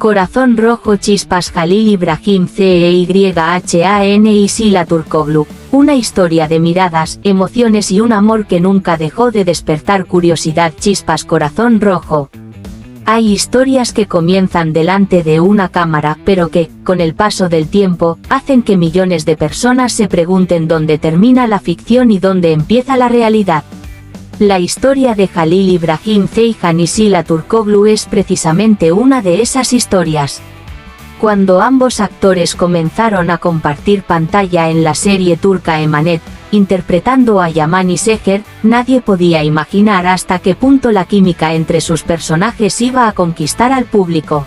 Corazón Rojo, Chispas, Jalil Ibrahim, CEYHAN y Sila Turkoglu. Una historia de miradas, emociones y un amor que nunca dejó de despertar curiosidad. Chispas, Corazón Rojo. Hay historias que comienzan delante de una cámara, pero que, con el paso del tiempo, hacen que millones de personas se pregunten dónde termina la ficción y dónde empieza la realidad. La historia de Jalil Ibrahim Ceyhan y Sila Turkoglu es precisamente una de esas historias. Cuando ambos actores comenzaron a compartir pantalla en la serie turca Emanet, interpretando a Yaman y Seher, nadie podía imaginar hasta qué punto la química entre sus personajes iba a conquistar al público.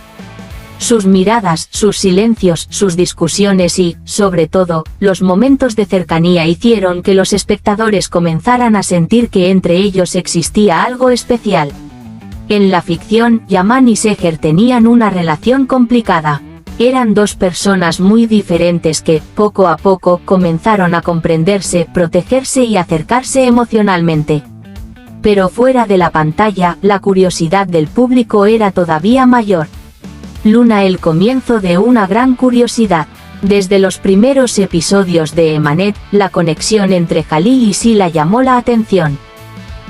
Sus miradas, sus silencios, sus discusiones y, sobre todo, los momentos de cercanía hicieron que los espectadores comenzaran a sentir que entre ellos existía algo especial. En la ficción, Yaman y Seher tenían una relación complicada. Eran dos personas muy diferentes que, poco a poco, comenzaron a comprenderse, protegerse y acercarse emocionalmente. Pero fuera de la pantalla, la curiosidad del público era todavía mayor. Luna, el comienzo de una gran curiosidad. Desde los primeros episodios de Emanet, la conexión entre Jalil y Sila llamó la atención.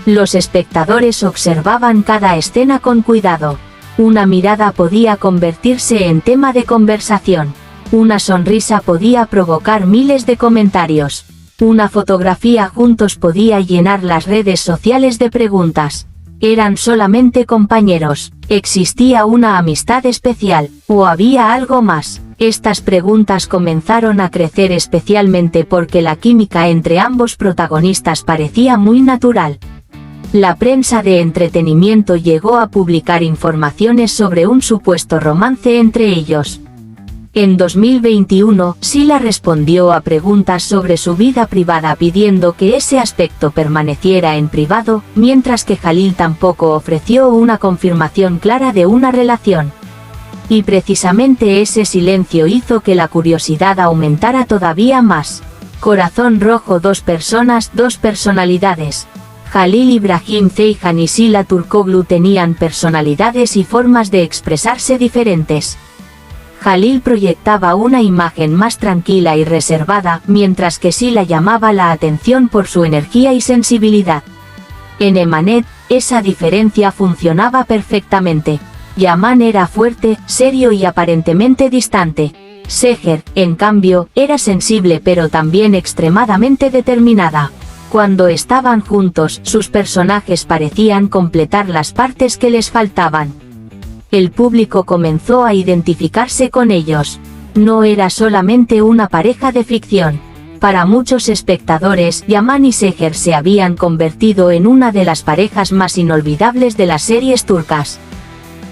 Los espectadores observaban cada escena con cuidado. Una mirada podía convertirse en tema de conversación. Una sonrisa podía provocar miles de comentarios. Una fotografía juntos podía llenar las redes sociales de preguntas. ¿Eran solamente compañeros? ¿Existía una amistad especial? ¿O había algo más? Estas preguntas comenzaron a crecer especialmente porque la química entre ambos protagonistas parecía muy natural. La prensa de entretenimiento llegó a publicar informaciones sobre un supuesto romance entre ellos. En 2021, Sila respondió a preguntas sobre su vida privada pidiendo que ese aspecto permaneciera en privado, mientras que Jalil tampoco ofreció una confirmación clara de una relación. Y precisamente ese silencio hizo que la curiosidad aumentara todavía más. Corazón Rojo, dos personas, dos personalidades. Jalil Ibrahim Ceyhan y Sila Turkoglu tenían personalidades y formas de expresarse diferentes. Jalil proyectaba una imagen más tranquila y reservada, mientras que Sila llamaba la atención por su energía y sensibilidad. En Emanet, esa diferencia funcionaba perfectamente. Yaman era fuerte, serio y aparentemente distante. Seher, en cambio, era sensible pero también extremadamente determinada. Cuando estaban juntos, sus personajes parecían completar las partes que les faltaban. El público comenzó a identificarse con ellos. No era solamente una pareja de ficción. Para muchos espectadores, Yaman y Seher se habían convertido en una de las parejas más inolvidables de las series turcas.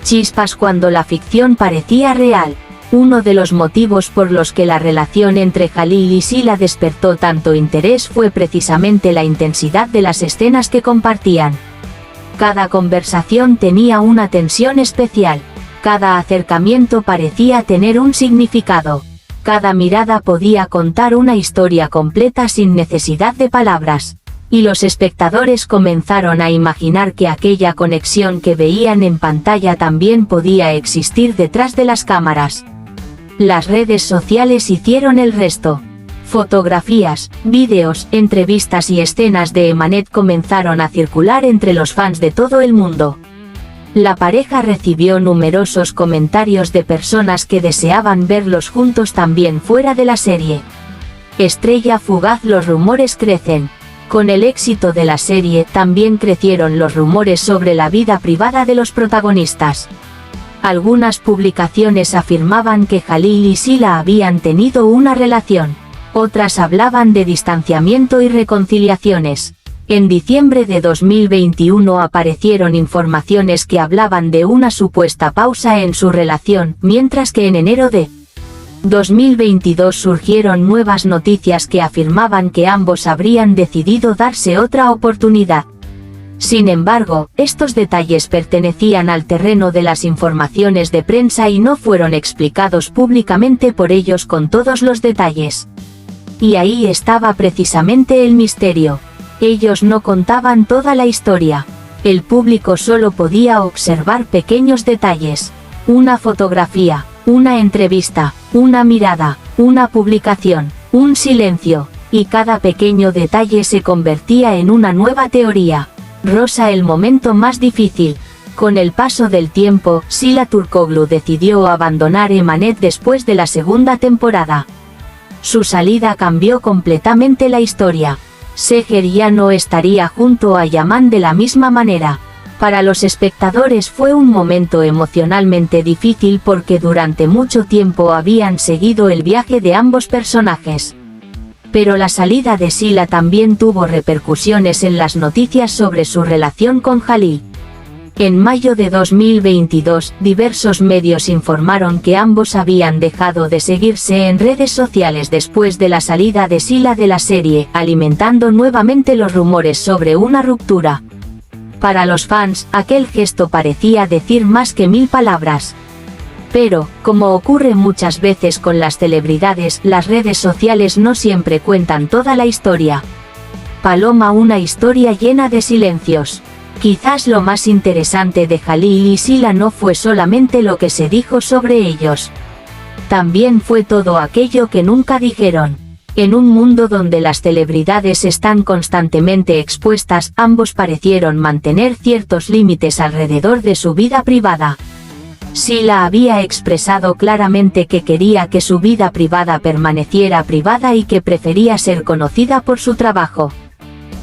Chispas, cuando la ficción parecía real. Uno de los motivos por los que la relación entre Jalil y Sila despertó tanto interés fue precisamente la intensidad de las escenas que compartían. Cada conversación tenía una tensión especial. Cada acercamiento parecía tener un significado. Cada mirada podía contar una historia completa sin necesidad de palabras. Y los espectadores comenzaron a imaginar que aquella conexión que veían en pantalla también podía existir detrás de las cámaras. Las redes sociales hicieron el resto. Fotografías, vídeos, entrevistas y escenas de Emanet comenzaron a circular entre los fans de todo el mundo. La pareja recibió numerosos comentarios de personas que deseaban verlos juntos también fuera de la serie. Estrella fugaz, los rumores crecen. Con el éxito de la serie también crecieron los rumores sobre la vida privada de los protagonistas. Algunas publicaciones afirmaban que Jalil y Sila habían tenido una relación. Otras hablaban de distanciamiento y reconciliaciones. En diciembre de 2021 aparecieron informaciones que hablaban de una supuesta pausa en su relación, mientras que en enero de 2022 surgieron nuevas noticias que afirmaban que ambos habrían decidido darse otra oportunidad. Sin embargo, estos detalles pertenecían al terreno de las informaciones de prensa y no fueron explicados públicamente por ellos con todos los detalles. Y ahí estaba precisamente el misterio. Ellos no contaban toda la historia. El público solo podía observar pequeños detalles. Una fotografía, una entrevista, una mirada, una publicación, un silencio, y cada pequeño detalle se convertía en una nueva teoría. Rosa, el momento más difícil. Con el paso del tiempo, Sila Turkoglu decidió abandonar Emanet después de la segunda temporada. Su salida cambió completamente la historia. Seher ya no estaría junto a Yaman de la misma manera. Para los espectadores fue un momento emocionalmente difícil porque durante mucho tiempo habían seguido el viaje de ambos personajes. Pero la salida de Sila también tuvo repercusiones en las noticias sobre su relación con Jalil. En mayo de 2022, diversos medios informaron que ambos habían dejado de seguirse en redes sociales después de la salida de Sila de la serie, alimentando nuevamente los rumores sobre una ruptura. Para los fans, aquel gesto parecía decir más que 1000 palabras. Pero, como ocurre muchas veces con las celebridades, las redes sociales no siempre cuentan toda la historia. Paloma, una historia llena de silencios. Quizás lo más interesante de Jalil y Sila no fue solamente lo que se dijo sobre ellos. También fue todo aquello que nunca dijeron. En un mundo donde las celebridades están constantemente expuestas, ambos parecieron mantener ciertos límites alrededor de su vida privada. Sila había expresado claramente que quería que su vida privada permaneciera privada y que prefería ser conocida por su trabajo.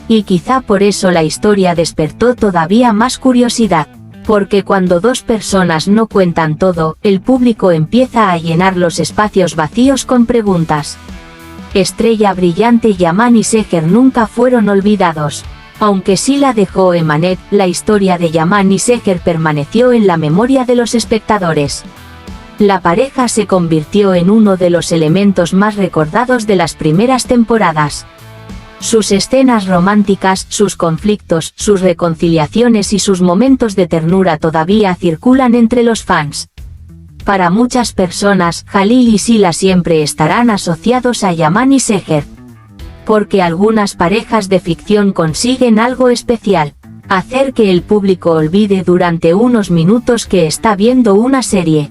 Y quizá por eso la historia despertó todavía más curiosidad, porque cuando dos personas no cuentan todo, el público empieza a llenar los espacios vacíos con preguntas. Estrella brillante, Yaman y Seher nunca fueron olvidados. Aunque Sila dejó Emanet, la historia de Yaman y Seher permaneció en la memoria de los espectadores. La pareja se convirtió en uno de los elementos más recordados de las primeras temporadas. Sus escenas románticas, sus conflictos, sus reconciliaciones y sus momentos de ternura todavía circulan entre los fans. Para muchas personas, Jalil y Sila siempre estarán asociados a Yaman y Seher. Porque algunas parejas de ficción consiguen algo especial: hacer que el público olvide durante unos minutos que está viendo una serie.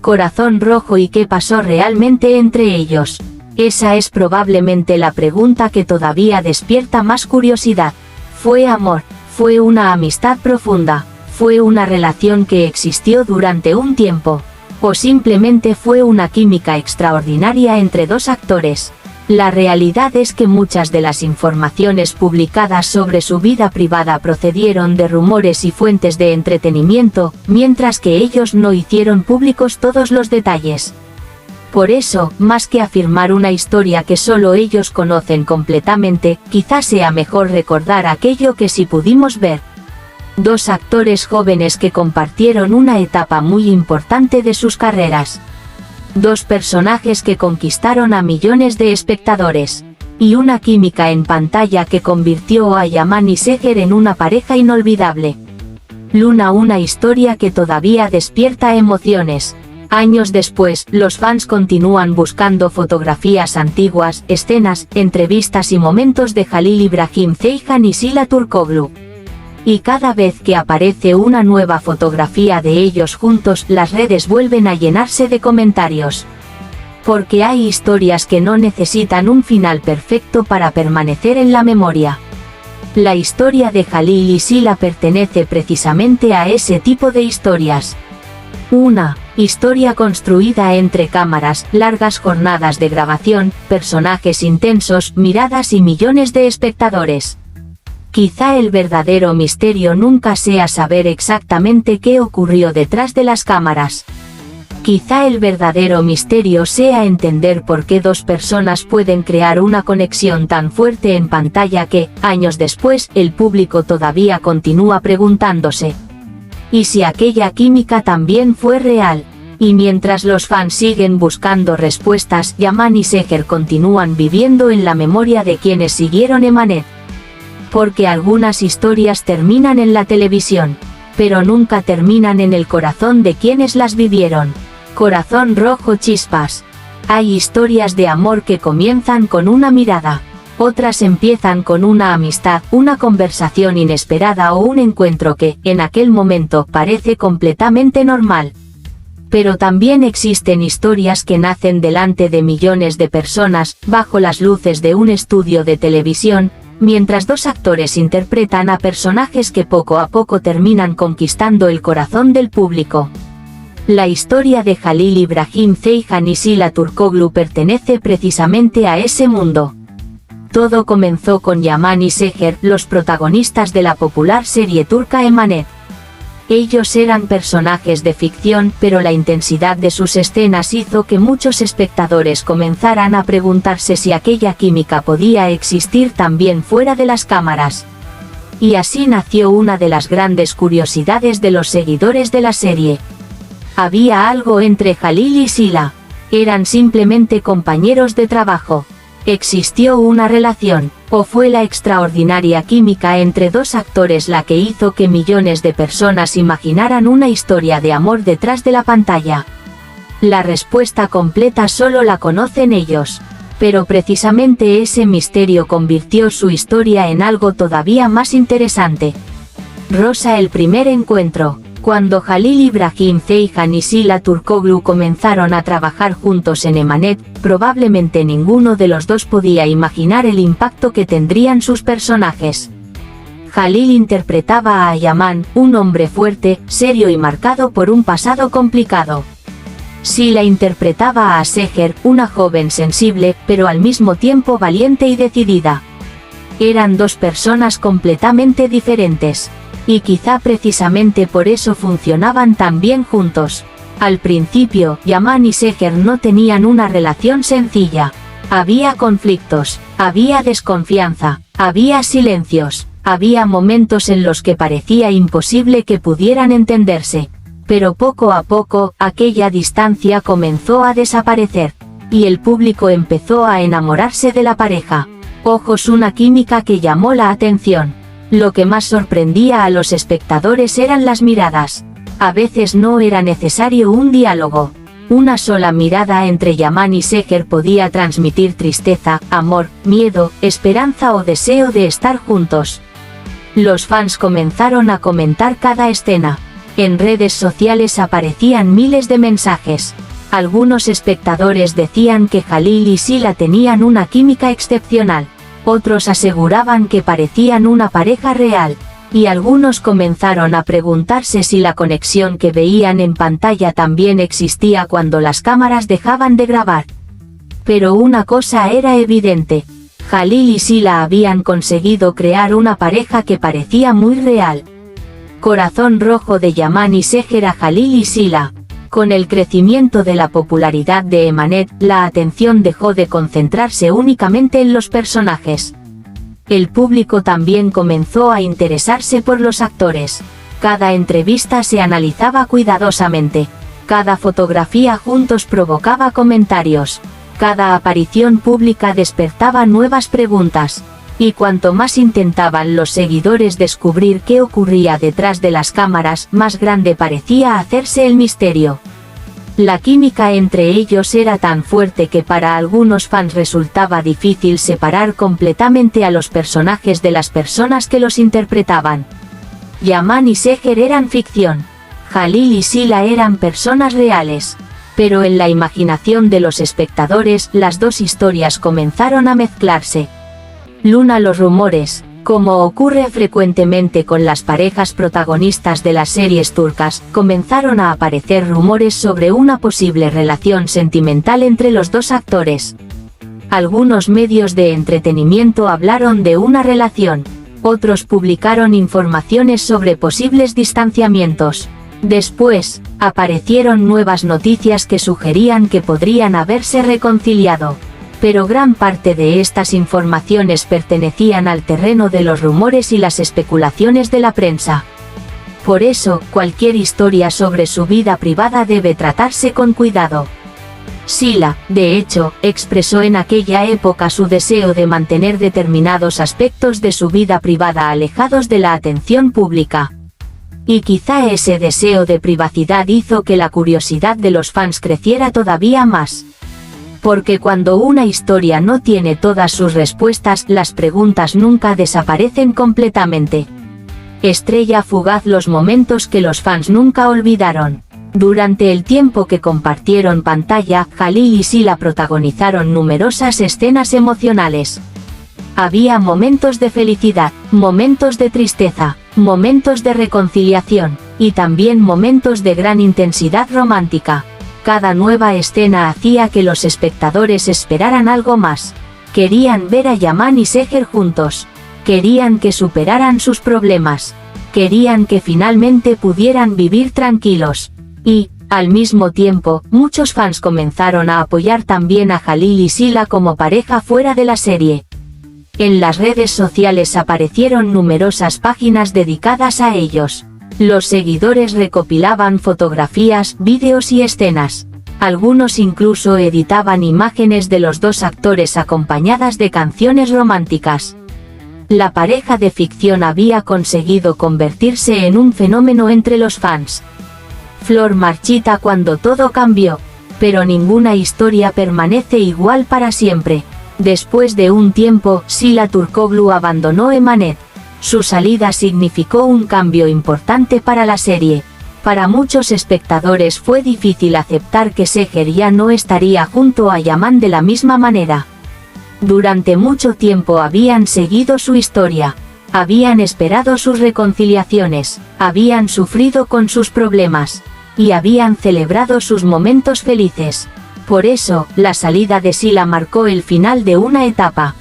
Corazón rojo, ¿y qué pasó realmente entre ellos? Esa es probablemente la pregunta que todavía despierta más curiosidad. ¿Fue amor? ¿Fue una amistad profunda? ¿Fue una relación que existió durante un tiempo? ¿O simplemente fue una química extraordinaria entre dos actores? La realidad es que muchas de las informaciones publicadas sobre su vida privada procedieron de rumores y fuentes de entretenimiento, mientras que ellos no hicieron públicos todos los detalles. Por eso, más que afirmar una historia que solo ellos conocen completamente, quizás sea mejor recordar aquello que sí pudimos ver. Dos actores jóvenes que compartieron una etapa muy importante de sus carreras. Dos personajes que conquistaron a millones de espectadores. Y una química en pantalla que convirtió a Yaman y Seher en una pareja inolvidable. Luna, una historia que todavía despierta emociones. Años después, los fans continúan buscando fotografías antiguas, escenas, entrevistas y momentos de Jalil Ibrahim Ceyhan y Sila Turkoglu. Y cada vez que aparece una nueva fotografía de ellos juntos, las redes vuelven a llenarse de comentarios. Porque hay historias que no necesitan un final perfecto para permanecer en la memoria. La historia de Jalil y Sila pertenece precisamente a ese tipo de historias. Una historia construida entre cámaras, largas jornadas de grabación, personajes intensos, miradas y millones de espectadores. Quizá el verdadero misterio nunca sea saber exactamente qué ocurrió detrás de las cámaras. Quizá el verdadero misterio sea entender por qué dos personas pueden crear una conexión tan fuerte en pantalla que, años después, el público todavía continúa preguntándose: ¿y si aquella química también fue real? Y mientras los fans siguen buscando respuestas, Yaman y Seher continúan viviendo en la memoria de quienes siguieron Emanet. Porque algunas historias terminan en la televisión, pero nunca terminan en el corazón de quienes las vivieron. Corazón rojo, chispas. Hay historias de amor que comienzan con una mirada. Otras empiezan con una amistad, una conversación inesperada o un encuentro que, en aquel momento, parece completamente normal. Pero también existen historias que nacen delante de millones de personas, bajo las luces de un estudio de televisión, mientras dos actores interpretan a personajes que poco a poco terminan conquistando el corazón del público. La historia de Halil İbrahim Ceyhan y Sila Turkoglu pertenece precisamente a ese mundo. Todo comenzó con Yaman y Seher, los protagonistas de la popular serie turca Emanet. Ellos eran personajes de ficción, pero la intensidad de sus escenas hizo que muchos espectadores comenzaran a preguntarse si aquella química podía existir también fuera de las cámaras. Y así nació una de las grandes curiosidades de los seguidores de la serie. Había algo entre Halil y Sila. Eran simplemente compañeros de trabajo. ¿Existió una relación, o fue la extraordinaria química entre dos actores la que hizo que millones de personas imaginaran una historia de amor detrás de la pantalla? La respuesta completa solo la conocen ellos. Pero precisamente ese misterio convirtió su historia en algo todavía más interesante. Rosa, el primer encuentro. Cuando Halil İbrahim Ceyhan y Sila Turkoglu comenzaron a trabajar juntos en Emanet, probablemente ninguno de los dos podía imaginar el impacto que tendrían sus personajes. Halil interpretaba a Yaman, un hombre fuerte, serio y marcado por un pasado complicado. Sila interpretaba a Seher, una joven sensible, pero al mismo tiempo valiente y decidida. Eran dos personas completamente diferentes. Y quizá precisamente por eso funcionaban tan bien juntos. Al principio, Yaman y Seher no tenían una relación sencilla. Había conflictos, había desconfianza, había silencios, había momentos en los que parecía imposible que pudieran entenderse. Pero poco a poco, aquella distancia comenzó a desaparecer, y el público empezó a enamorarse de la pareja. Ojos, una química que llamó la atención. Lo que más sorprendía a los espectadores eran las miradas. A veces no era necesario un diálogo. Una sola mirada entre Yaman y Seher podía transmitir tristeza, amor, miedo, esperanza o deseo de estar juntos. Los fans comenzaron a comentar cada escena. En redes sociales aparecían miles de mensajes. Algunos espectadores decían que Halil y Sila tenían una química excepcional. Otros aseguraban que parecían una pareja real, y algunos comenzaron a preguntarse si la conexión que veían en pantalla también existía cuando las cámaras dejaban de grabar. Pero una cosa era evidente: Halil y Sila habían conseguido crear una pareja que parecía muy real. Corazón rojo de Yaman y Seher a Halil y Sila. Con el crecimiento de la popularidad de Emanet, la atención dejó de concentrarse únicamente en los personajes. El público también comenzó a interesarse por los actores. Cada entrevista se analizaba cuidadosamente. Cada fotografía juntos provocaba comentarios. Cada aparición pública despertaba nuevas preguntas. Y cuanto más intentaban los seguidores descubrir qué ocurría detrás de las cámaras, más grande parecía hacerse el misterio. La química entre ellos era tan fuerte que para algunos fans resultaba difícil separar completamente a los personajes de las personas que los interpretaban. Yaman y Seher eran ficción. Halil y Sila eran personas reales. Pero en la imaginación de los espectadores, las dos historias comenzaron a mezclarse. Luna, los rumores. Como ocurre frecuentemente con las parejas protagonistas de las series turcas, comenzaron a aparecer rumores sobre una posible relación sentimental entre los dos actores. Algunos medios de entretenimiento hablaron de una relación. Otros publicaron informaciones sobre posibles distanciamientos. Después, aparecieron nuevas noticias que sugerían que podrían haberse reconciliado. Pero gran parte de estas informaciones pertenecían al terreno de los rumores y las especulaciones de la prensa. Por eso, cualquier historia sobre su vida privada debe tratarse con cuidado. Sila, de hecho, expresó en aquella época su deseo de mantener determinados aspectos de su vida privada alejados de la atención pública. Y quizá ese deseo de privacidad hizo que la curiosidad de los fans creciera todavía más. Porque cuando una historia no tiene todas sus respuestas, las preguntas nunca desaparecen completamente. Estrella fugaz, los momentos que los fans nunca olvidaron. Durante el tiempo que compartieron pantalla, Jalil y Sila protagonizaron numerosas escenas emocionales. Había momentos de felicidad, momentos de tristeza, momentos de reconciliación, y también momentos de gran intensidad romántica. Cada nueva escena hacía que los espectadores esperaran algo más. Querían ver a Yaman y Seher juntos. Querían que superaran sus problemas. Querían que finalmente pudieran vivir tranquilos. Y, al mismo tiempo, muchos fans comenzaron a apoyar también a Jalil y Sila como pareja fuera de la serie. En las redes sociales aparecieron numerosas páginas dedicadas a ellos. Los seguidores recopilaban fotografías, vídeos y escenas. Algunos incluso editaban imágenes de los dos actores acompañadas de canciones románticas. La pareja de ficción había conseguido convertirse en un fenómeno entre los fans. Flor marchita cuando todo cambió, pero ninguna historia permanece igual para siempre. Después de un tiempo, Sila Turkoglu abandonó Emanet. Su salida significó un cambio importante para la serie. Para muchos espectadores fue difícil aceptar que Seher ya no estaría junto a Yaman de la misma manera. Durante mucho tiempo habían seguido su historia, habían esperado sus reconciliaciones, habían sufrido con sus problemas, y habían celebrado sus momentos felices. Por eso, la salida de Sila marcó el final de una etapa.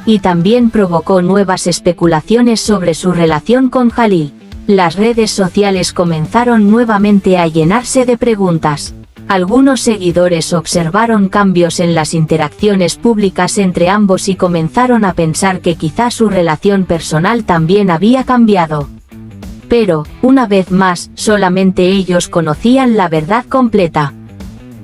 Y también provocó nuevas especulaciones sobre su relación con Jalil. Las redes sociales comenzaron nuevamente a llenarse de preguntas. Algunos seguidores observaron cambios en las interacciones públicas entre ambos y comenzaron a pensar que quizá su relación personal también había cambiado. Pero, una vez más, solamente ellos conocían la verdad completa.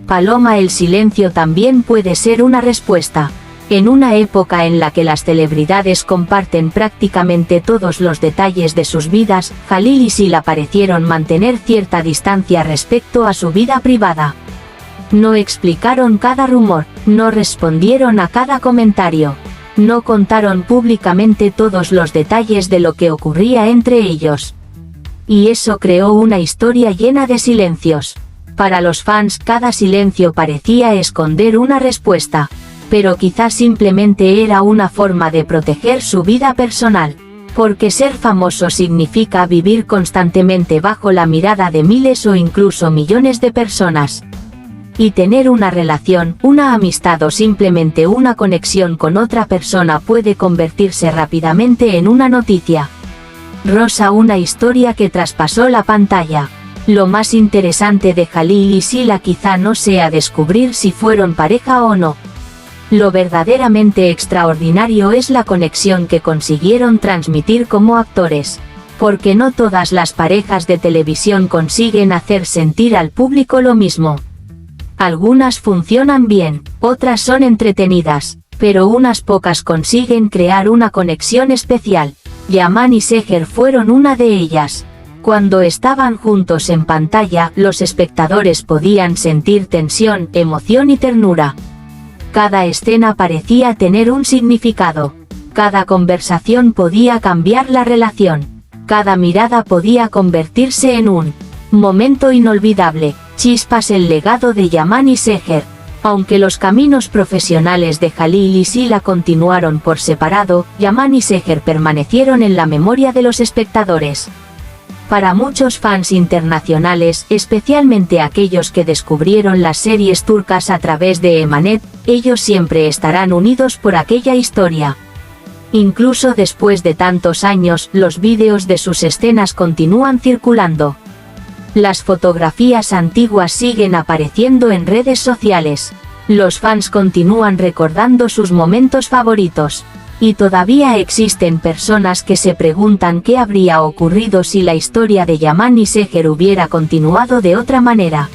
Paloma, el silencio también puede ser una respuesta. En una época en la que las celebridades comparten prácticamente todos los detalles de sus vidas, Jalil y Sila parecieron mantener cierta distancia respecto a su vida privada. No explicaron cada rumor, no respondieron a cada comentario, no contaron públicamente todos los detalles de lo que ocurría entre ellos. Y eso creó una historia llena de silencios. Para los fans, cada silencio parecía esconder una respuesta. Pero quizás simplemente era una forma de proteger su vida personal. Porque ser famoso significa vivir constantemente bajo la mirada de miles o incluso millones de personas. Y tener una relación, una amistad o simplemente una conexión con otra persona puede convertirse rápidamente en una noticia. Rosa, una historia que traspasó la pantalla. Lo más interesante de Jalil y Sila quizá no sea descubrir si fueron pareja o no. Lo verdaderamente extraordinario es la conexión que consiguieron transmitir como actores. Porque no todas las parejas de televisión consiguen hacer sentir al público lo mismo. Algunas funcionan bien, otras son entretenidas, pero unas pocas consiguen crear una conexión especial. Yaman y Seher fueron una de ellas. Cuando estaban juntos en pantalla, los espectadores podían sentir tensión, emoción y ternura. Cada escena parecía tener un significado. Cada conversación podía cambiar la relación. Cada mirada podía convertirse en un momento inolvidable. Chispas, el legado de Yaman y Seher. Aunque los caminos profesionales de Jalil y Sila continuaron por separado, Yaman y Seher permanecieron en la memoria de los espectadores. Para muchos fans internacionales, especialmente aquellos que descubrieron las series turcas a través de Emanet, ellos siempre estarán unidos por aquella historia. Incluso después de tantos años, los vídeos de sus escenas continúan circulando. Las fotografías antiguas siguen apareciendo en redes sociales. Los fans continúan recordando sus momentos favoritos. Y todavía existen personas que se preguntan qué habría ocurrido si la historia de Yaman y Seher hubiera continuado de otra manera.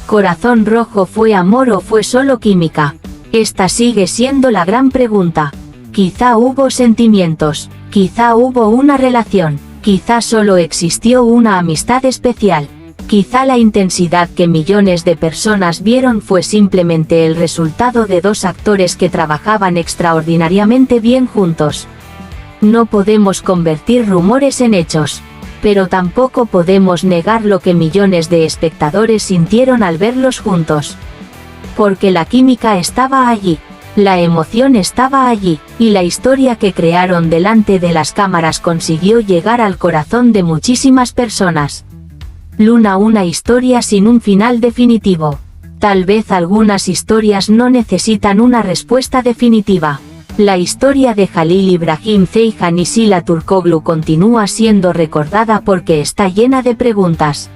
¿Corazón rojo fue amor o fue solo química? Esta sigue siendo la gran pregunta. Quizá hubo sentimientos, quizá hubo una relación, quizá solo existió una amistad especial. Quizá la intensidad que millones de personas vieron fue simplemente el resultado de dos actores que trabajaban extraordinariamente bien juntos. No podemos convertir rumores en hechos. Pero tampoco podemos negar lo que millones de espectadores sintieron al verlos juntos. Porque la química estaba allí, la emoción estaba allí, y la historia que crearon delante de las cámaras consiguió llegar al corazón de muchísimas personas. Luna, una historia sin un final definitivo. Tal vez algunas historias no necesitan una respuesta definitiva. La historia de Halil Ibrahim Ceyhan y Sila Turkoglu continúa siendo recordada porque está llena de preguntas.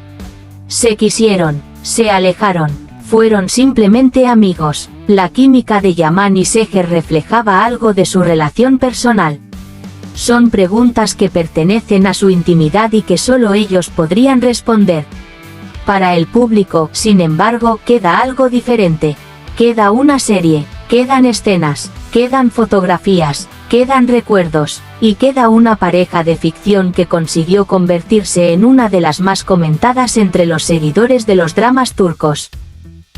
Se quisieron, se alejaron, fueron simplemente amigos. La química de Yaman y Seher reflejaba algo de su relación personal. Son preguntas que pertenecen a su intimidad y que solo ellos podrían responder. Para el público, sin embargo, queda algo diferente. Queda una serie, quedan escenas, quedan fotografías, quedan recuerdos, y queda una pareja de ficción que consiguió convertirse en una de las más comentadas entre los seguidores de los dramas turcos.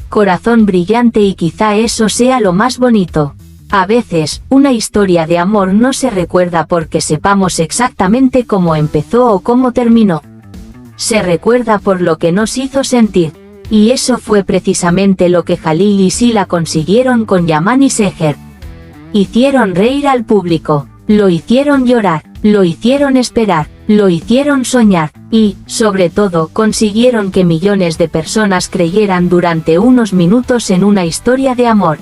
Corazón brillante, y quizá eso sea lo más bonito. A veces, una historia de amor no se recuerda porque sepamos exactamente cómo empezó o cómo terminó. Se recuerda por lo que nos hizo sentir. Y eso fue precisamente lo que Halil y Sila consiguieron con Yaman y Seher. Hicieron reír al público, lo hicieron llorar, lo hicieron esperar, lo hicieron soñar, y, sobre todo, consiguieron que millones de personas creyeran durante unos minutos en una historia de amor.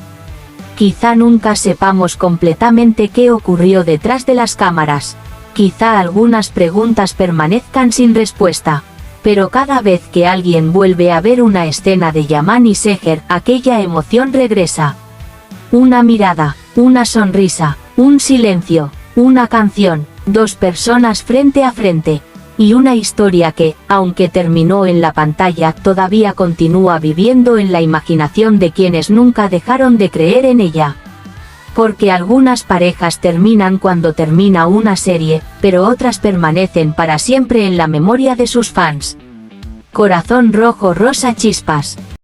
Quizá nunca sepamos completamente qué ocurrió detrás de las cámaras. Quizá algunas preguntas permanezcan sin respuesta. Pero cada vez que alguien vuelve a ver una escena de Yaman y Seher, aquella emoción regresa. Una mirada, una sonrisa, un silencio, una canción, dos personas frente a frente. Y una historia que, aunque terminó en la pantalla, todavía continúa viviendo en la imaginación de quienes nunca dejaron de creer en ella. Porque algunas parejas terminan cuando termina una serie, pero otras permanecen para siempre en la memoria de sus fans. Corazón rojo, rosa, chispas.